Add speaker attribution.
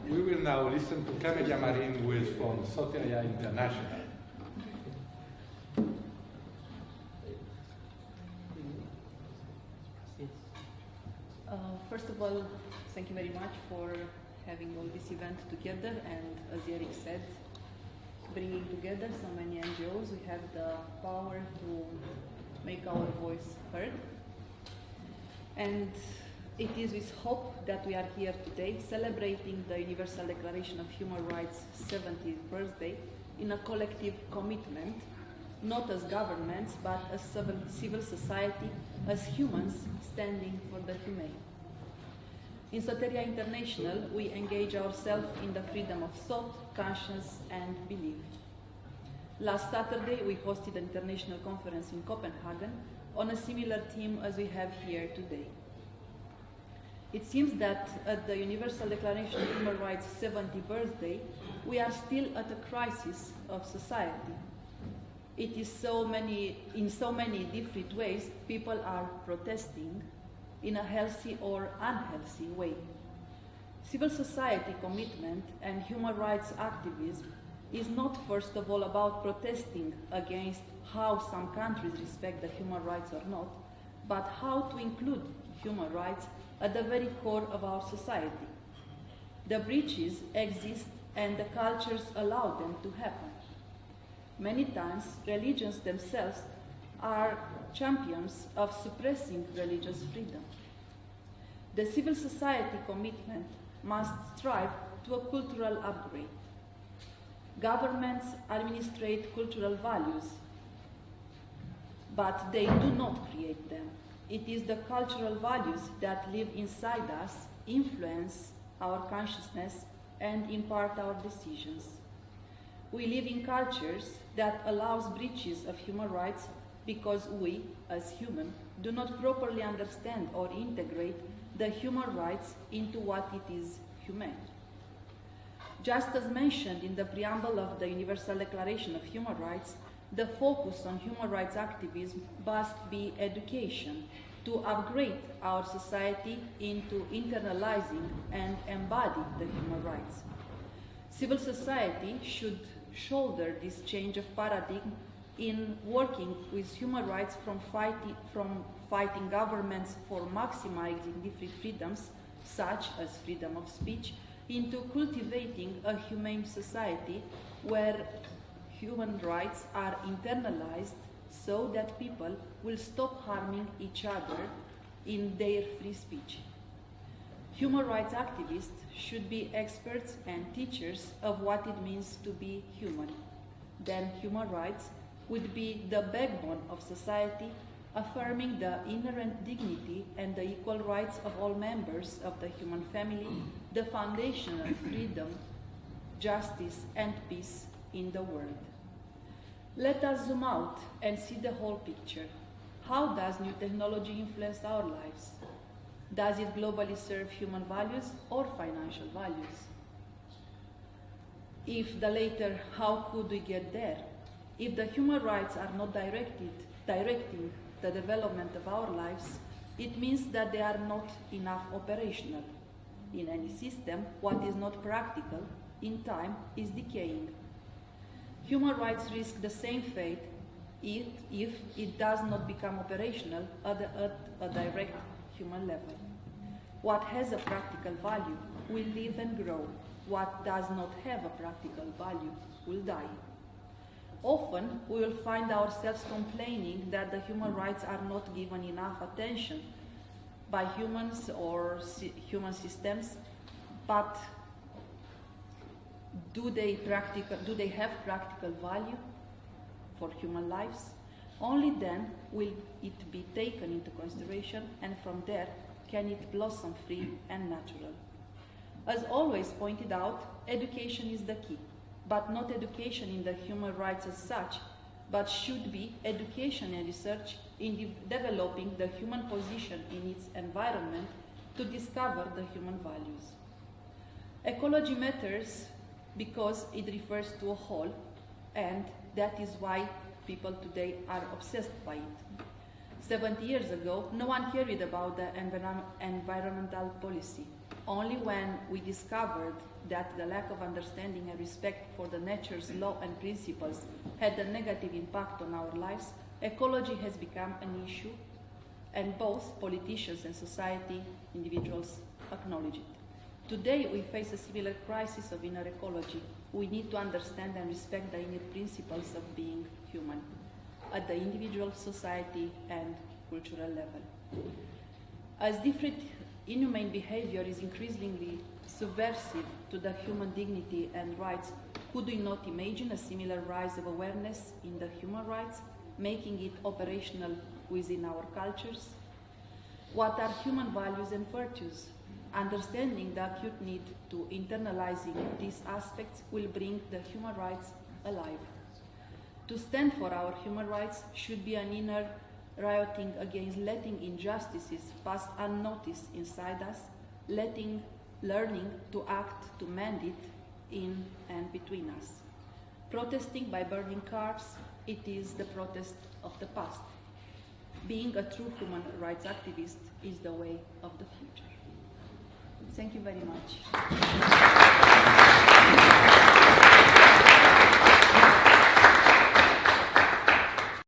Speaker 1: We will now listen to Camelia who is from Soteria International.
Speaker 2: First of all, thank you very much for having all this event together, and as Eric said, bringing together so many NGOs. We have the power to make our voice heard. And it is with hope that we are here today celebrating the Universal Declaration of Human Rights' 70th birthday in a collective commitment, not as governments, but as civil society, as humans standing for the humane. In Soteria International, we engage ourselves in the freedom of thought, conscience, and belief. Last Saturday, we hosted an international conference in Copenhagen on a similar theme as we have here today. It seems that at the Universal Declaration of Human Rights' 70th birthday, we are still at a crisis of society. It is in so many different ways, people are protesting in a healthy or unhealthy way. Civil society commitment and human rights activism is not first of all about protesting against how some countries respect the human rights or not, but how to include human rights at the very core of our society. The breaches exist and the cultures allow them to happen. Many times, religions themselves are champions of suppressing religious freedom. The civil society commitment must strive to a cultural upgrade. Governments administrate cultural values, but they do not create them. It is the cultural values that live inside us, influence our consciousness, and impart our decisions. We live in cultures that allows breaches of human rights because we, as humans, do not properly understand or integrate the human rights into what it is humane. Just as mentioned in the preamble of the Universal Declaration of Human Rights, the focus on human rights activism must be education to upgrade our society into internalizing and embodying the human rights. Civil society should shoulder this change of paradigm in working with human rights from fighting governments for maximizing different freedoms, such as freedom of speech, into cultivating a humane society where human rights are internalized so that people will stop harming each other in their free speech. Human rights activists should be experts and teachers of what it means to be human. Then human rights would be the backbone of society, affirming the inherent dignity and the equal rights of all members of the human family, the foundation of freedom, justice, and peace in the world. Let us zoom out and see the whole picture. How does new technology influence our lives? Does it globally serve human values or financial values? If the latter, how could we get there? If the human rights are not directing the development of our lives, it means that they are not enough operational. In any system, what is not practical in time is decaying. Human rights risk the same fate if it does not become operational at a direct human level. What has a practical value will live and grow. What does not have a practical value will die. Often, we will find ourselves complaining that the human rights are not given enough attention by humans or human systems, but do they have practical value for human lives? Only then will it be taken into consideration, and from there can it blossom free and natural. As always pointed out, education is the key, but not education in the human rights as such, but should be education and research in developing the human position in its environment to discover the human values. Ecology matters because it refers to a whole, and that is why people today are obsessed by it. 70 years ago, no one cared about the environmental policy. Only when we discovered that the lack of understanding and respect for the nature's law and principles had a negative impact on our lives, ecology has become an issue, and both politicians and society individuals acknowledge it. Today, we face a similar crisis of inner ecology. We need to understand and respect the inner principles of being human at the individual, society, and cultural level. As different inhumane behavior is increasingly subversive to the human dignity and rights, could we not imagine a similar rise of awareness in the human rights, making it operational within our cultures? What are human values and virtues? Understanding the acute need to internalizing these aspects will bring the human rights alive. To stand for our human rights should be an inner rioting against letting injustices pass unnoticed inside us, learning to act to mend it in and between us. Protesting by burning cars, it is the protest of the past. Being a true human rights activist is the way of the future. Thank you very much.